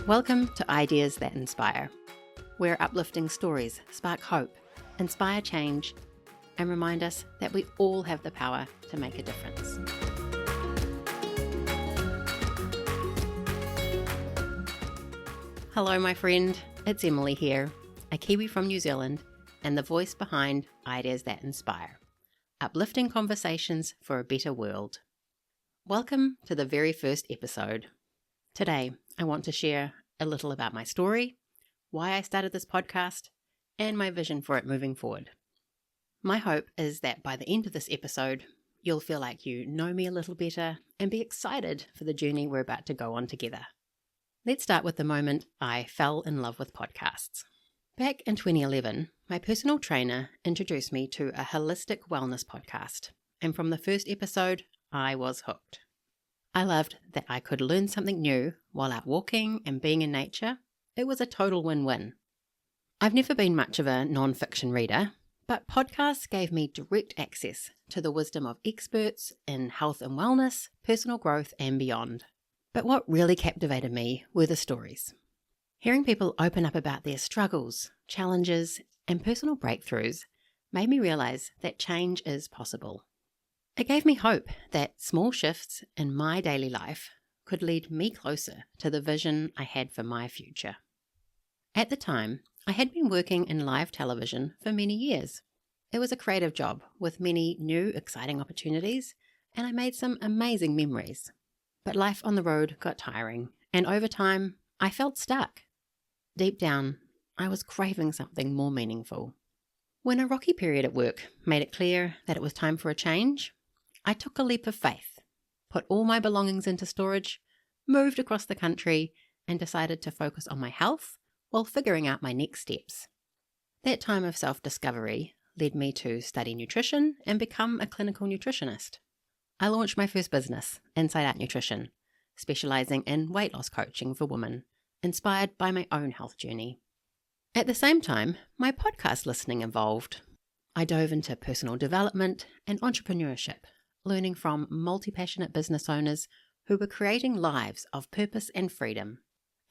Welcome to Ideas That Inspire, where uplifting stories spark hope, inspire change, and remind us that we all have the power to make a difference. Hello, my friend. It's Emily here, a Kiwi from New Zealand and the voice behind Ideas That Inspire, uplifting conversations for a better world. Welcome to the very first episode. Today, I want to share a little about my story, why I started this podcast, and my vision for it moving forward. My hope is that by the end of this episode, you'll feel like you know me a little better and be excited for the journey we're about to go on together. Let's start with the moment I fell in love with podcasts. Back in 2011, my personal trainer introduced me to a holistic wellness podcast, and from the first episode, I was hooked. I loved that I could learn something new while out walking and being in nature. It was a total win-win. I've never been much of a non-fiction reader, but podcasts gave me direct access to the wisdom of experts in health and wellness, personal growth, and beyond. But what really captivated me were the stories. Hearing people open up about their struggles, challenges, and personal breakthroughs made me realize that change is possible. It gave me hope that small shifts in my daily life could lead me closer to the vision I had for my future. At the time, I had been working in live television for many years. It was a creative job with many new, exciting opportunities, and I made some amazing memories. But life on the road got tiring, and over time, I felt stuck. Deep down, I was craving something more meaningful. When a rocky period at work made it clear that it was time for a change, I took a leap of faith, put all my belongings into storage, moved across the country, and decided to focus on my health while figuring out my next steps. That time of self-discovery led me to study nutrition and become a clinical nutritionist. I launched my first business, Inside Out Nutrition, specializing in weight loss coaching for women, inspired by my own health journey. At the same time, my podcast listening evolved. I dove into personal development and entrepreneurship, learning from multi-passionate business owners who were creating lives of purpose and freedom.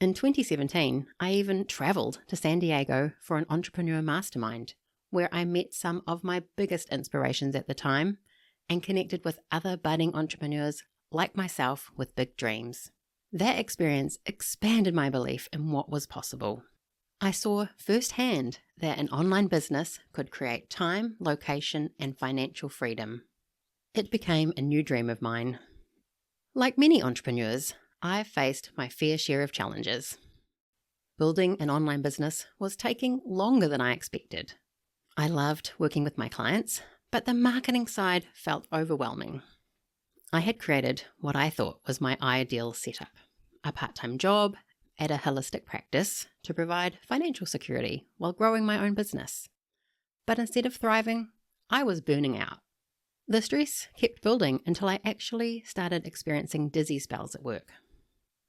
In 2017, I even traveled to San Diego for an entrepreneur mastermind, where I met some of my biggest inspirations at the time and connected with other budding entrepreneurs like myself with big dreams. That experience expanded my belief in what was possible. I saw firsthand that an online business could create time, location, and financial freedom. It became a new dream of mine. Like many entrepreneurs, I faced my fair share of challenges. Building an online business was taking longer than I expected. I loved working with my clients, but the marketing side felt overwhelming. I had created what I thought was my ideal setup, a part-time job at a holistic practice to provide financial security while growing my own business. But instead of thriving, I was burning out. The stress kept building until I actually started experiencing dizzy spells at work.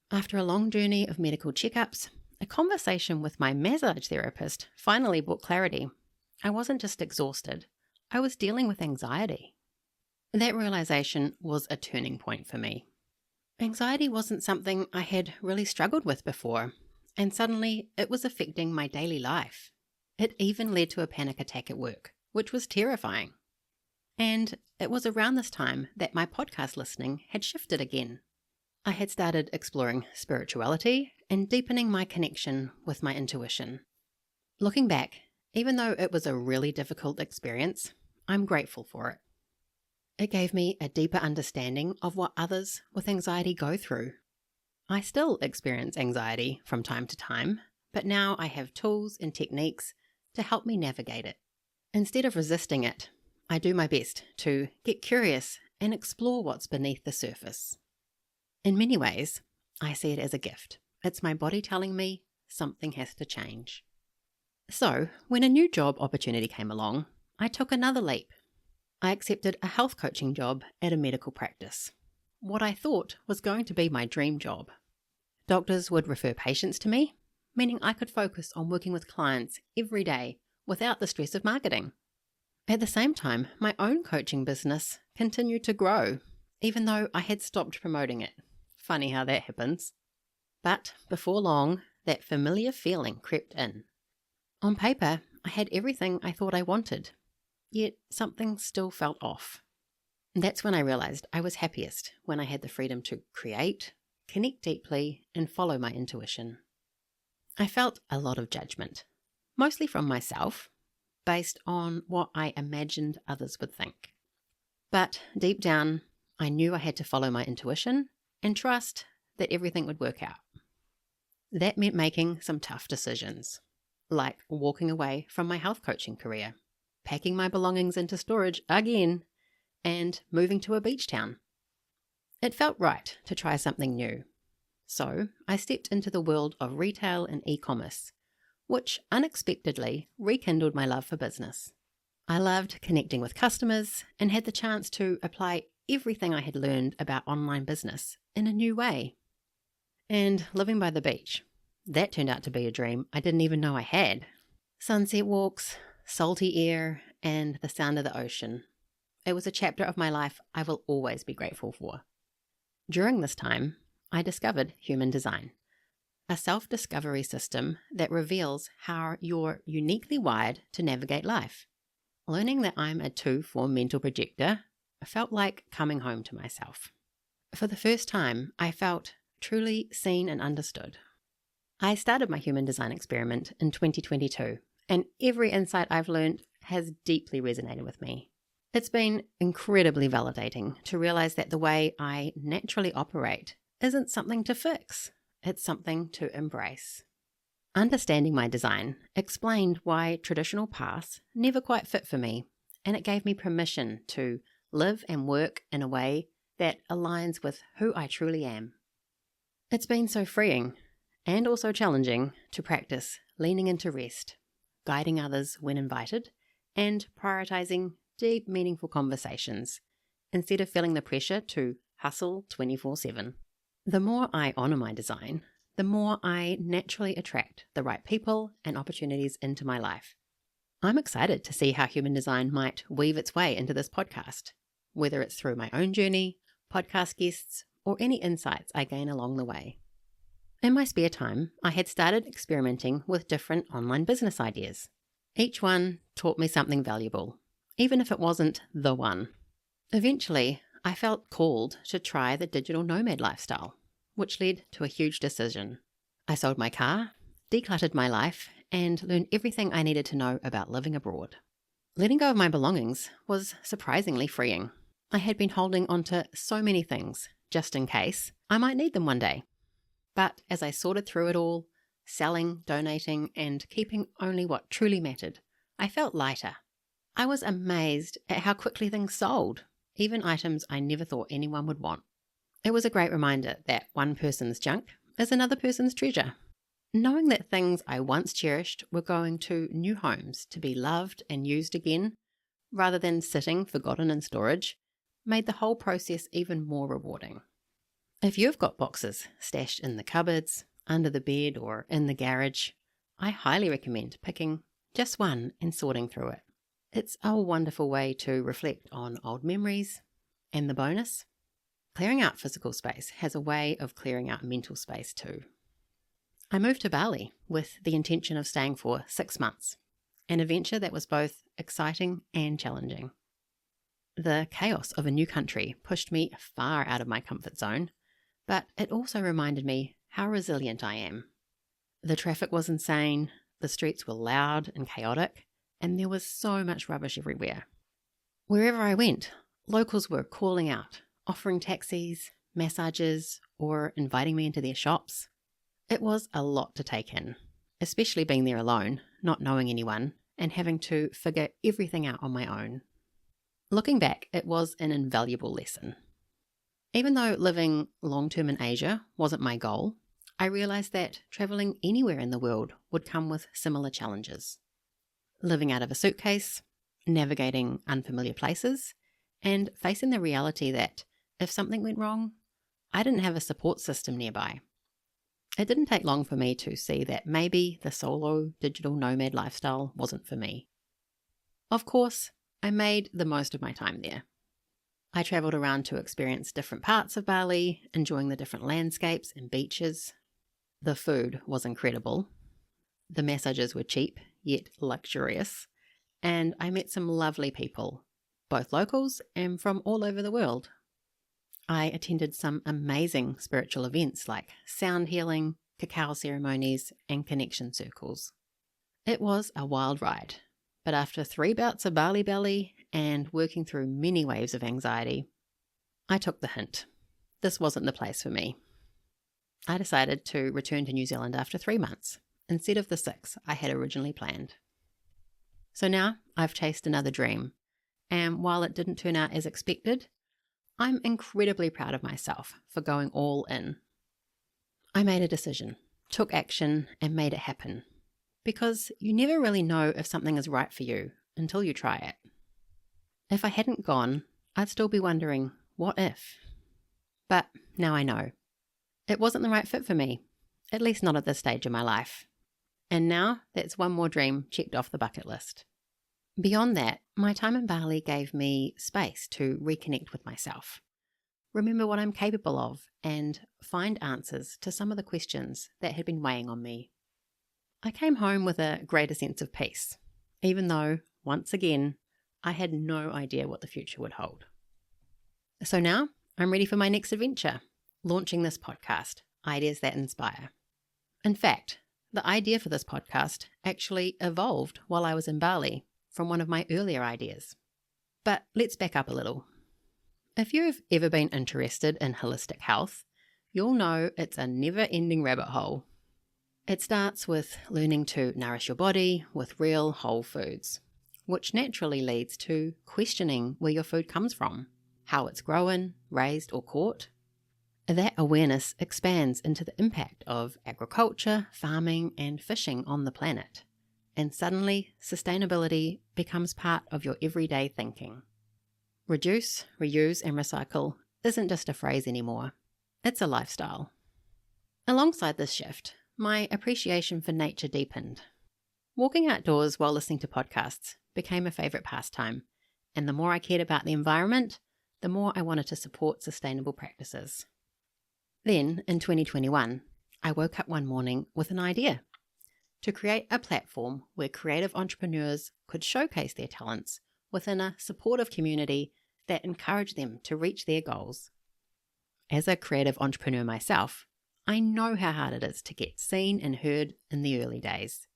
After a long journey of medical checkups, a conversation with my massage therapist finally brought clarity. I wasn't just exhausted, I was dealing with anxiety. That realization was a turning point for me. Anxiety wasn't something I had really struggled with before, and suddenly it was affecting my daily life. It even led to a panic attack at work, which was terrifying. And it was around this time that my podcast listening had shifted again. I had started exploring spirituality and deepening my connection with my intuition. Looking back, even though it was a really difficult experience, I'm grateful for it. It gave me a deeper understanding of what others with anxiety go through. I still experience anxiety from time to time, but now I have tools and techniques to help me navigate it. Instead of resisting it, I do my best to get curious and explore what's beneath the surface. In many ways, I see it as a gift. It's my body telling me something has to change. So, when a new job opportunity came along, I took another leap. I accepted a health coaching job at a medical practice, what I thought was going to be my dream job. Doctors would refer patients to me, meaning I could focus on working with clients every day without the stress of marketing. At the same time, my own coaching business continued to grow, even though I had stopped promoting it. Funny how that happens. But before long, that familiar feeling crept in. On paper, I had everything I thought I wanted, yet something still felt off. That's when I realized I was happiest when I had the freedom to create, connect deeply, and follow my intuition. I felt a lot of judgment, mostly from myself, based on what I imagined others would think. But deep down, I knew I had to follow my intuition and trust that everything would work out. That meant making some tough decisions, like walking away from my health coaching career, packing my belongings into storage again, and moving to a beach town. It felt right to try something new. So I stepped into the world of retail and e-commerce, which unexpectedly rekindled my love for business. I loved connecting with customers and had the chance to apply everything I had learned about online business in a new way. And living by the beach, that turned out to be a dream I didn't even know I had. Sunset walks, salty air, and the sound of the ocean. It was a chapter of my life I will always be grateful for. During this time, I discovered human design, a self-discovery system that reveals how you're uniquely wired to navigate life. Learning that I'm a 2-4 mental projector felt like coming home to myself. For the first time, I felt truly seen and understood. I started my human design experiment in 2022, and every insight I've learned has deeply resonated with me. It's been incredibly validating to realize that the way I naturally operate isn't something to fix, it's something to embrace. Understanding my design explained why traditional paths never quite fit for me, and it gave me permission to live and work in a way that aligns with who I truly am. It's been so freeing and also challenging to practice leaning into rest, guiding others when invited, and prioritizing deep, meaningful conversations instead of feeling the pressure to hustle 24/7. The more I honor my design, the more I naturally attract the right people and opportunities into my life. I'm excited to see how human design might weave its way into this podcast, whether it's through my own journey, podcast guests, or any insights I gain along the way. In my spare time, I had started experimenting with different online business ideas. Each one taught me something valuable, even if it wasn't the one. Eventually, I felt called to try the digital nomad lifestyle, which led to a huge decision. I sold my car, decluttered my life, and learned everything I needed to know about living abroad. Letting go of my belongings was surprisingly freeing. I had been holding onto so many things, just in case I might need them one day. But as I sorted through it all, selling, donating, and keeping only what truly mattered, I felt lighter. I was amazed at how quickly things sold, even items I never thought anyone would want. It was a great reminder that one person's junk is another person's treasure. Knowing that things I once cherished were going to new homes to be loved and used again, rather than sitting forgotten in storage, made the whole process even more rewarding. If you've got boxes stashed in the cupboards, under the bed, or in the garage, I highly recommend picking just one and sorting through it. It's a wonderful way to reflect on old memories, and the bonus, clearing out physical space has a way of clearing out mental space too. I moved to Bali with the intention of staying for 6 months, an adventure that was both exciting and challenging. The chaos of a new country pushed me far out of my comfort zone, but it also reminded me how resilient I am. The traffic was insane, the streets were loud and chaotic, and there was so much rubbish everywhere. Wherever I went, locals were calling out, offering taxis, massages, or inviting me into their shops. It was a lot to take in, especially being there alone, not knowing anyone, and having to figure everything out on my own. Looking back, it was an invaluable lesson. Even though living long-term in Asia wasn't my goal, I realized that traveling anywhere in the world would come with similar challenges. Living out of a suitcase, navigating unfamiliar places, and facing the reality that if something went wrong, I didn't have a support system nearby. It didn't take long for me to see that maybe the solo digital nomad lifestyle wasn't for me. Of course, I made the most of my time there. I traveled around to experience different parts of Bali, enjoying the different landscapes and beaches. The food was incredible. The massages were cheap, yet luxurious. And I met some lovely people, both locals and from all over the world. I attended some amazing spiritual events like sound healing, cacao ceremonies, and connection circles. It was a wild ride, but after 3 bouts of Bali belly and working through many waves of anxiety, I took the hint. This wasn't the place for me. I decided to return to New Zealand after 3 months, instead of the 6 I had originally planned. So now I've chased another dream, and while it didn't turn out as expected, I'm incredibly proud of myself for going all in. I made a decision, took action, and made it happen. Because you never really know if something is right for you until you try it. If I hadn't gone, I'd still be wondering, what if? But now I know. It wasn't the right fit for me, at least not at this stage of my life. And now that's one more dream checked off the bucket list. Beyond that, my time in Bali gave me space to reconnect with myself, remember what I'm capable of, and find answers to some of the questions that had been weighing on me. I came home with a greater sense of peace, even though, once again, I had no idea what the future would hold. So now I'm ready for my next adventure, launching this podcast, Ideas That Inspire. In fact, the idea for this podcast actually evolved while I was in Bali from one of my earlier ideas. But let's back up a little. If you've ever been interested in holistic health, you'll know it's a never-ending rabbit hole. It starts with learning to nourish your body with real whole foods, which naturally leads to questioning where your food comes from, how it's grown, raised, or caught. That awareness expands into the impact of agriculture, farming, and fishing on the planet. And suddenly, sustainability becomes part of your everyday thinking. Reduce, reuse, and recycle isn't just a phrase anymore. It's a lifestyle. Alongside this shift, my appreciation for nature deepened. Walking outdoors while listening to podcasts became a favourite pastime, and the more I cared about the environment, the more I wanted to support sustainable practices. Then, in 2021, I woke up one morning with an idea to create a platform where creative entrepreneurs could showcase their talents within a supportive community that encouraged them to reach their goals. As a creative entrepreneur myself, I know how hard it is to get seen and heard in the early days.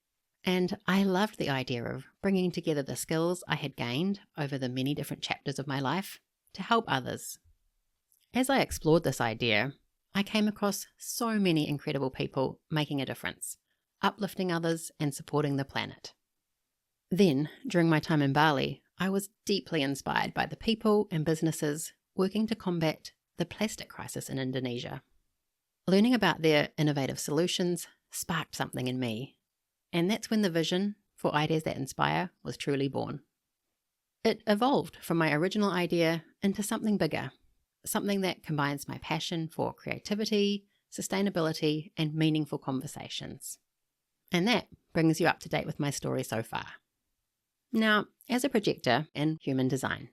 And I loved the idea of bringing together the skills I had gained over the many different chapters of my life to help others. As I explored this idea, I came across so many incredible people making a difference, uplifting others and supporting the planet. Then, during my time in Bali, I was deeply inspired by the people and businesses working to combat the plastic crisis in Indonesia. Learning about their innovative solutions sparked something in me, and that's when the vision for Ideas That Inspire was truly born. It evolved from my original idea into something bigger, something that combines my passion for creativity, sustainability, and meaningful conversations. And that brings you up to date with my story so far. Now, as a projector in human design,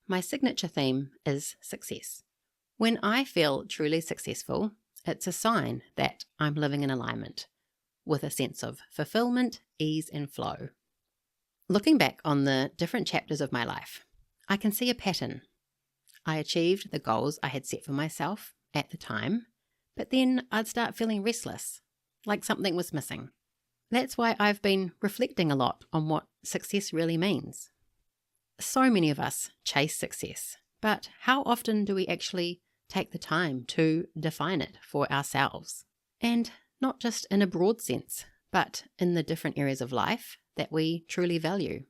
my signature theme is success. When I feel truly successful, it's a sign that I'm living in alignment, with a sense of fulfillment, ease, and flow. Looking back on the different chapters of my life, I can see a pattern. I achieved the goals I had set for myself at the time, but then I'd start feeling restless, like something was missing. That's why I've been reflecting a lot on what success really means. So many of us chase success, but how often do we actually take the time to define it for ourselves? And not just in a broad sense, but in the different areas of life that we truly value.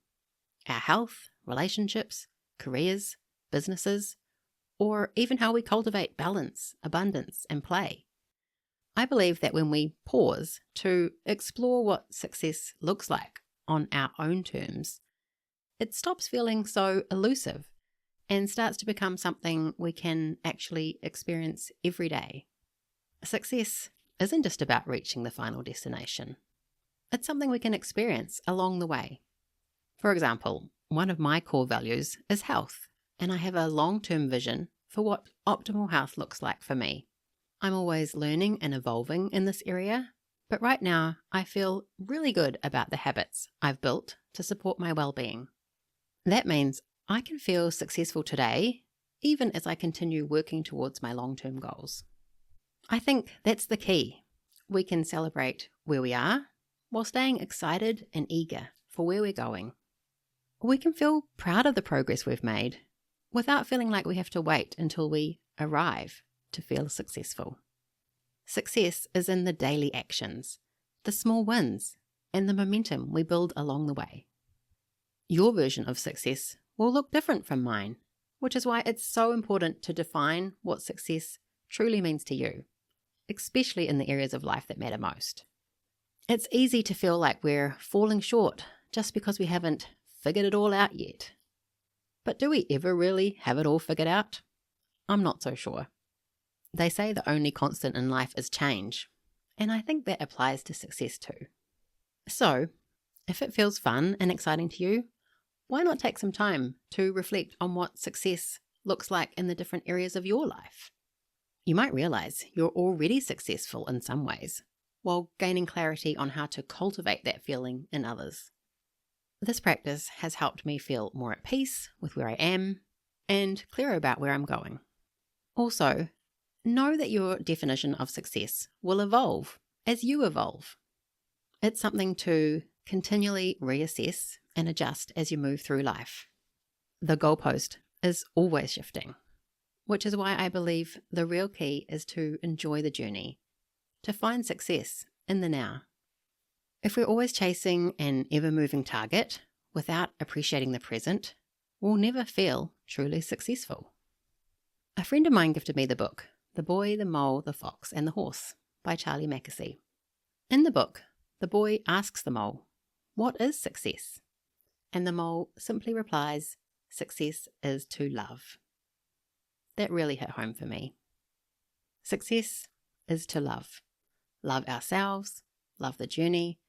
Our health, relationships, careers, businesses, or even how we cultivate balance, abundance, and play. I believe that when we pause to explore what success looks like on our own terms, it stops feeling so elusive and starts to become something we can actually experience every day. Success isn't just about reaching the final destination. It's something we can experience along the way. For example, one of my core values is health, and I have a long-term vision for what optimal health looks like for me. I'm always learning and evolving in this area, but right now I feel really good about the habits I've built to support my well-being. That means I can feel successful today, even as I continue working towards my long-term goals. I think that's the key. We can celebrate where we are while staying excited and eager for where we're going. We can feel proud of the progress we've made without feeling like we have to wait until we arrive to feel successful. Success is in the daily actions, the small wins, and the momentum we build along the way. Your version of success will look different from mine, which is why it's so important to define what success truly means to you, especially in the areas of life that matter most. It's easy to feel like we're falling short just because we haven't figured it all out yet. But do we ever really have it all figured out? I'm not so sure. They say the only constant in life is change, and I think that applies to success too. So, if it feels fun and exciting to you, why not take some time to reflect on what success looks like in the different areas of your life? You might realize you're already successful in some ways, while gaining clarity on how to cultivate that feeling in others. This practice has helped me feel more at peace with where I am and clearer about where I'm going. Also, know that your definition of success will evolve as you evolve. It's something to continually reassess and adjust as you move through life. The goalpost is always shifting, which is why I believe the real key is to enjoy the journey, to find success in the now. If we're always chasing an ever-moving target without appreciating the present, we'll never feel truly successful. A friend of mine gifted me the book, The Boy, the Mole, the Fox, and the Horse by Charlie Mackesy. In the book, the boy asks the mole, "What is success?" And the mole simply replies, "Success is to love." That really hit home for me. Success is to love. Love ourselves, love the journey,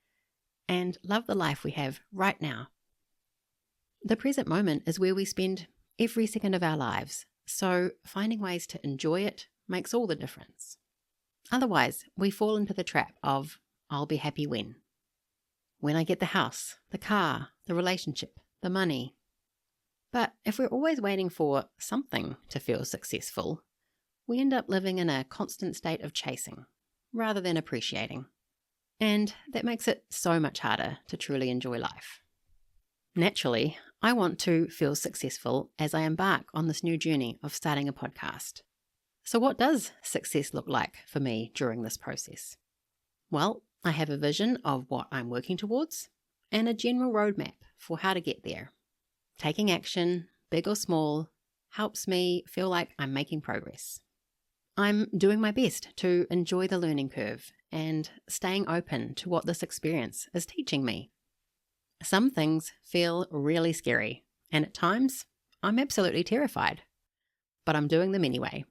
and love the life we have right now. The present moment is where we spend every second of our lives, so finding ways to enjoy it makes all the difference. Otherwise, we fall into the trap of, "I'll be happy when I get the house, the car, the relationship, the money." But if we're always waiting for something to feel successful, we end up living in a constant state of chasing rather than appreciating. And that makes it so much harder to truly enjoy life. Naturally, I want to feel successful as I embark on this new journey of starting a podcast. So what does success look like for me during this process? Well, I have a vision of what I'm working towards and a general roadmap for how to get there. Taking action, big or small, helps me feel like I'm making progress. I'm doing my best to enjoy the learning curve and staying open to what this experience is teaching me. Some things feel really scary, and at times I'm absolutely terrified, but I'm doing them anyway.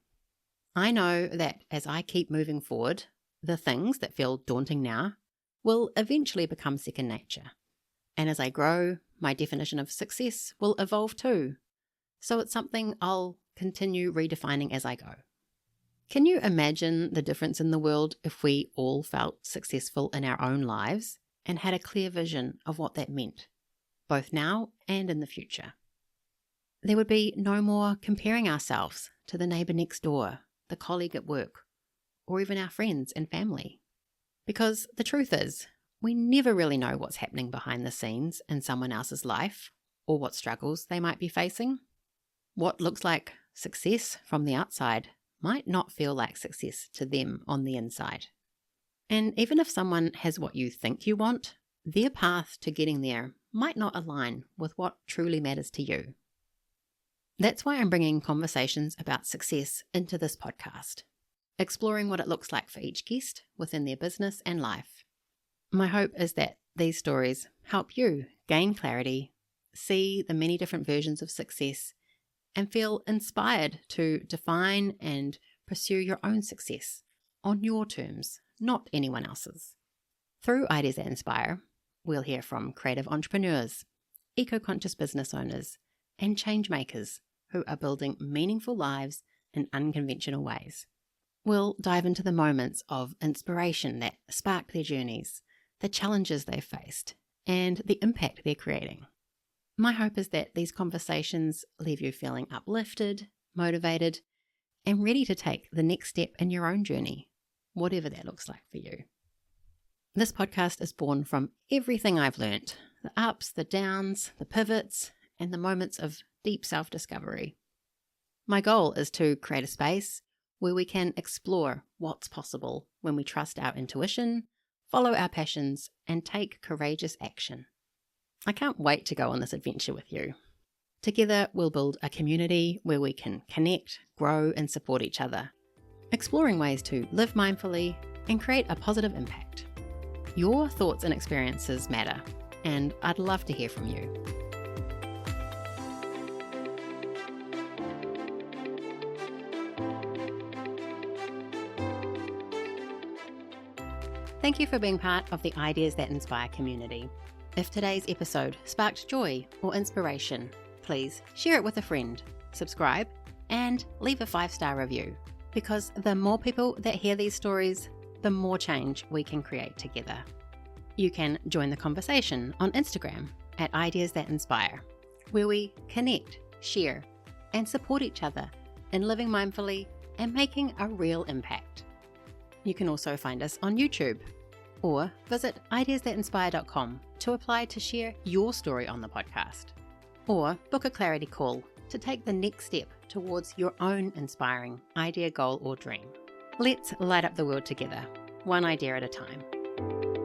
I know that as I keep moving forward, the things that feel daunting now will eventually become second nature. And as I grow, my definition of success will evolve too. So it's something I'll continue redefining as I go. Can you imagine the difference in the world if we all felt successful in our own lives and had a clear vision of what that meant, both now and in the future? There would be no more comparing ourselves to the neighbour next door, the colleague at work, or even our friends and family. Because the truth is, we never really know what's happening behind the scenes in someone else's life or what struggles they might be facing. What looks like success from the outside might not feel like success to them on the inside. And even if someone has what you think you want, their path to getting there might not align with what truly matters to you. That's why I'm bringing conversations about success into this podcast, exploring what it looks like for each guest within their business and life. My hope is that these stories help you gain clarity, see the many different versions of success, and feel inspired to define and pursue your own success on your terms, not anyone else's. Through Ideas That Inspire, we'll hear from creative entrepreneurs, eco-conscious business owners, and change makers who are building meaningful lives in unconventional ways. We'll dive into the moments of inspiration that sparked their journeys, the challenges they've faced, and the impact they're creating. My hope is that these conversations leave you feeling uplifted, motivated, and ready to take the next step in your own journey, whatever that looks like for you. This podcast is born from everything I've learnt, the ups, the downs, the pivots, and the moments of deep self-discovery. My goal is to create a space where we can explore what's possible when we trust our intuition, follow our passions, and take courageous action. I can't wait to go on this adventure with you. Together, we'll build a community where we can connect, grow, and support each other, exploring ways to live mindfully and create a positive impact. Your thoughts and experiences matter, and I'd love to hear from you. Thank you for being part of the Ideas That Inspire community. If today's episode sparked joy or inspiration, please share it with a friend, subscribe, and leave a 5-star review, because the more people that hear these stories, the more change we can create together. You can join the conversation on Instagram at Ideas That Inspire, where we connect, share, and support each other in living mindfully and making a real impact. You can also find us on YouTube, or visit ideasthatinspire.com to apply to share your story on the podcast, or book a clarity call to take the next step towards your own inspiring idea, goal, or dream. Let's light up the world together, one idea at a time.